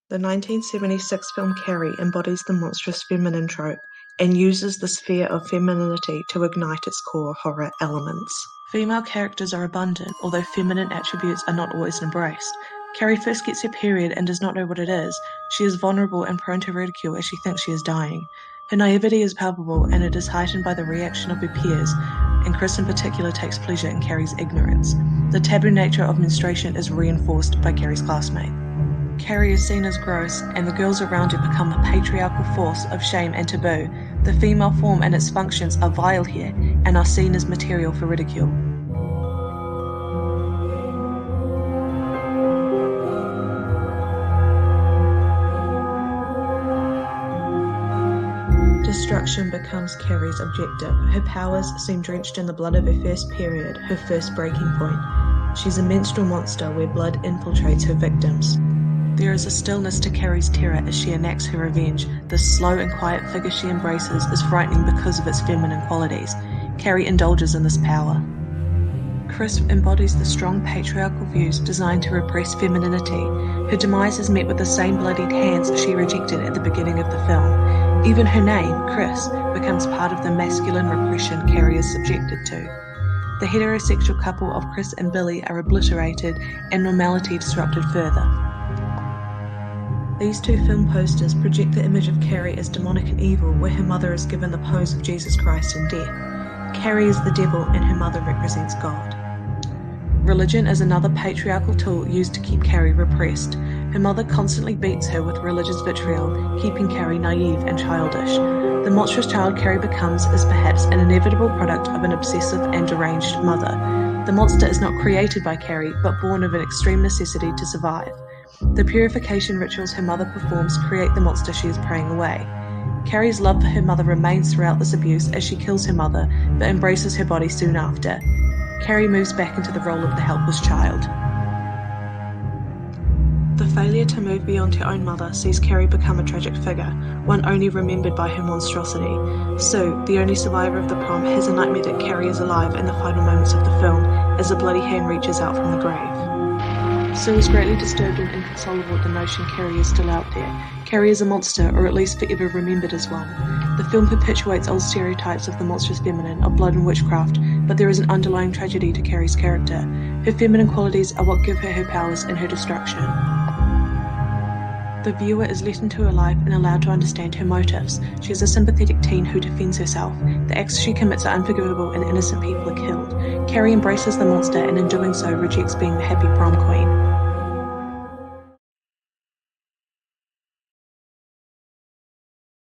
The 1976 film Carrie embodies the monstrous feminine trope and uses the sphere of femininity to ignite its core horror elements. Female characters are abundant, although feminine attributes are not always embraced. Carrie first gets her period and does not know what it is. She is vulnerable and prone to ridicule as she thinks she is dying. Her naivety is palpable, and it is heightened by the reaction of her peers, and Chris in particular takes pleasure in Carrie's ignorance. The taboo nature of menstruation is reinforced by Carrie's classmate. Carrie is seen as gross, and the girls around her become a patriarchal force of shame and taboo. The female form and its functions are vile here, and are seen as material for ridicule. Destruction becomes Carrie's objective. Her powers seem drenched in the blood of her first period, her first breaking point. She's a menstrual monster where blood infiltrates her victims. There is a stillness to Carrie's terror as she enacts her revenge. The slow and quiet figure she embraces is frightening because of its feminine qualities. Carrie indulges in this power. Chris embodies the strong patriarchal views designed to repress femininity. Her demise is met with the same bloodied hands she rejected at the beginning of the film. Even her name, Chris, becomes part of the masculine repression Carrie is subjected to. The heterosexual couple of Chris and Billy are obliterated and normality disrupted further. These two film posters project the image of Carrie as demonic and evil, where her mother is given the pose of Jesus Christ in death. Carrie is the devil and her mother represents God. Religion is another patriarchal tool used to keep Carrie repressed. Her mother constantly beats her with religious vitriol, keeping Carrie naive and childish. The monstrous child Carrie becomes is perhaps an inevitable product of an obsessive and deranged mother. The monster is not created by Carrie, but born of an extreme necessity to survive. The purification rituals her mother performs create the monster she is preying away. Carrie's love for her mother remains throughout this abuse as she kills her mother, but embraces her body soon after. Carrie moves back into the role of the helpless child. The failure to move beyond her own mother sees Carrie become a tragic figure, one only remembered by her monstrosity. Sue, the only survivor of the prom, has a nightmare that Carrie is alive in the final moments of the film, as a bloody hand reaches out from the grave. Sue is greatly disturbed and inconsolable at the notion Carrie is still out there. Carrie is a monster, or at least forever remembered as one. The film perpetuates old stereotypes of the monstrous feminine, of blood and witchcraft, but there is an underlying tragedy to Carrie's character. Her feminine qualities are what give her her powers and her destruction. The viewer is let into her life and allowed to understand her motives. She is a sympathetic teen who defends herself. The acts she commits are unforgivable and innocent people are killed. Carrie embraces the monster and in doing so rejects being the happy prom queen.